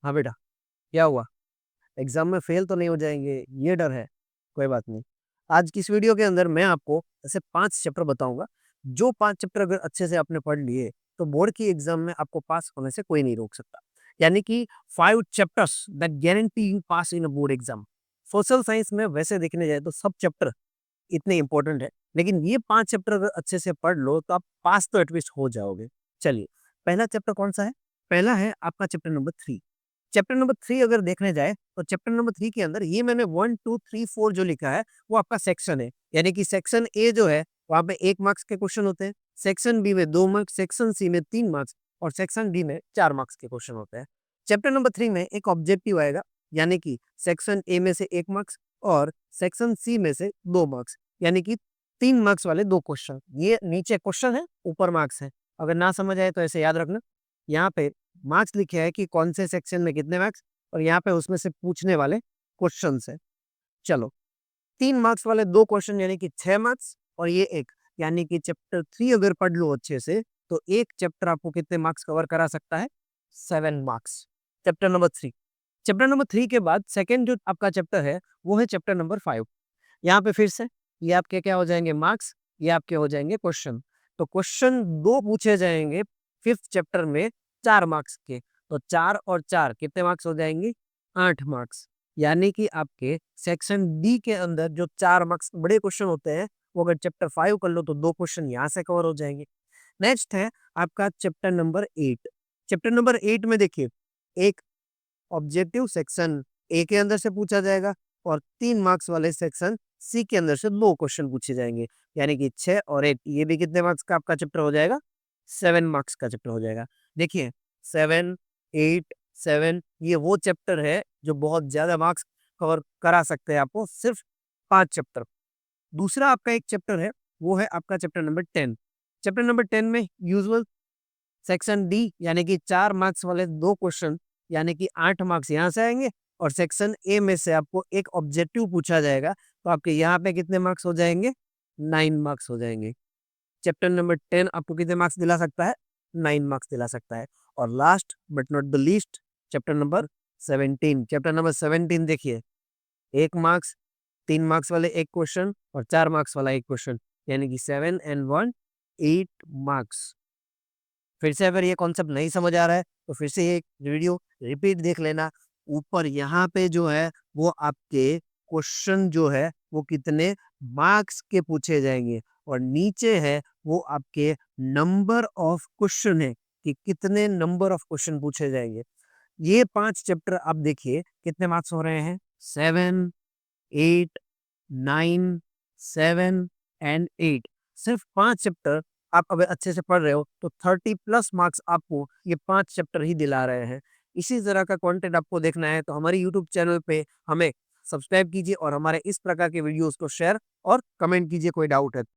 हाँ बेटा, क्या हुआ? एग्ज़ाम में फ़ेल तो नहीं हो जाएँगे, ये डर है। कोई बात नहीं। आज की इस वीडियो के अंदर मैं आपको ऐसे 5 चैप्टर बताऊँगा, जो 5 चैप्टर अगर अच्छे से आपने पढ़ लिए, तो बोर्ड की एग्ज़ाम में आपको पास होने से कोई नहीं रोक सकता। यानी कि 5 chapters that guarantee you pass in a board exam. Social science में वैसे देखने जाए तो सब चैप्टर इतने इम्पोर्टेंट है, लेकिन ये 5 चैप्टर अगर अच्छे से पढ़ लो, तो आप पास तो एटलीस्ट हो जाओगे। चलिए, पहला चैप्टर कौन-सा है? पहला है आपका चैप्टर नंबर 3। चैप्टर नंबर 3 अगर देखने जाएँ, तो चैप्टर नंबर 3 के अंदर ये मैंने 1, 2, 3, 4 जो लिखा है, वो आपका सेक्शन है। यानी कि सेक्शन ए जो है, वहाँ पे 1 मार्क्स के क्वेश्चन होते हैं, सेक्शन बी में 2 मार्क्स, सेक्शन सी में 3 मार्क्स और सेक्शन डी में 4 मार्क्स के क्वेश्चन होते हैं। चैप्टर नंबर 3 में एक ऑब्जेक्टिव आएगा, यानी कि सेक्शन ए में से 1 मार्क्स और सेक्शन सी में से 2 मार्क्स, यानी कि 3 मार्क्स वाले 2 क्वेश्चन। ये नीचे क्वेश्चन है, ऊपर मार्क्स है। अगर ना समझ आए तो ऐसे याद रखना, यहाँ पे मार्क्स लिखे हैं कि कौन से सेक्शन में कितने मार्क्स और यहाँ पे उसमें से पूछने वाले क्वेश्चंस हैं। चलो, 3 मार्क्स वाले 2 क्वेश्चन यानी कि 6 मार्क्स और ये 1 यानी कि चैप्टर 3 अगर पढ़ लो अच्छे से, तो एक चैप्टर आपको कितने मार्क्स कवर करा सकता है? 7 marks. Chapter number 3। Chapter number 3 के बाद सेकंड जो आपका चैप्टर है, वो है चैप्टर नंबर 5। यहाँ पे फिर से ये आपके क्या हो जाएँगे मार्क्स, ये आपके हो जाएँगे क्वेश्चन। तो क्वेश्चन 2 पूछे जाएँगे 5th चैप्टर में 4 मार्क्स के। तो 4 और 4 कितने मार्क्स हो जाएँगे? 8 मार्क्स। यानी कि आपके सेक्शन डी के अंदर जो 4 मार्क्स बड़े क्वेश्चन होते हैं, वो अगर चैप्टर 5 कर लो तो 2 क्वेश्चन यहाँ से कवर हो जाएँगे। नेक्स्ट है आपका चैप्टर नंबर 8। चैप्टर नंबर 8 में देखिए, एक ऑब्जेक्टिव सेक्शन ए के अंदर से पूछा जाएगा और 3 मार्क्स वाले सेक्शन सी के अंदर से 2 क्वेश्चन पूछे जाएँगे। यानी कि 6 और 8 ये भी कितने मार्क्स का आपका चैप्टर हो जाएगा? 7 मार्क्स का चैप्टर हो जाएगा। देखिए 7, 8, 7 ये वो चैप्टर है जो बहुत ज़्यादा मार्क्स कवर करा सकते हैं आपको सिर्फ़ 5 चैप्टर। दूसरा आपका एक चैप्टर है, वो है आपका चैप्टर नंबर 10। चैप्टर नंबर 10 में यूजुअल सेक्शन डी यानी कि 4 मार्क्स वाले 2 क्वेश्चन यानी कि 8 मार्क्स यहाँ से आएँगे और सेक्शन ए में से आपको एक ऑब्जेक्टिव पूछा जाएगा, तो आपके यहाँ पे कितने मार्क्स हो जाएँगे? 9 मार्क्स हो जाएँगे। चैप्टर नंबर 10 आपको कितने मार्क्स दिला सकता है? 9 मार्क्स दिला सकता है। और last but not the least chapter number 17। Chapter number 17 देखिए, 1 मार्क्स, 3 मार्क्स वाले 1 क्वेश्चन और 4 मार्क्स वाला 1 क्वेश्चन यानी कि 7 एंड 1 8 मार्क्स। फिर से अगर ये कॉन्सेप्ट नहीं समझ आ रहा है, तो फिर से ये वीडियो रिपीट देख लेना। ऊपर यहाँ पे जो है, वो आपके क्वेश्चन जो है, वो कितने मार्क्स के पूछे जाएँगे और नीचे है, वो आपके नंबर ऑफ क्वेश्चन है कि कितने नंबर ऑफ क्वेश्चन पूछे जाएँगे। ये 5 चैप्टर आप देखिए कितने मार्क्स हो रहे हैं? 7, 8, 9, 7 एंड 8 सिर्फ 5 चैप्टर आप अगर अच्छे से पढ़ रहे हो तो 30 प्लस मार्क्स आपको ये 5 चैप्टर ही दिला रहे हैं। इसी तरह का कंटेंट आपको देखना है तो हमारे यूट्यूब चैनल पे हमें सब्सक्राइब कीजिए और हमारे इस प्रकार के वीडियोस को शेयर और कमेंट कीजिए कोई डाउट है।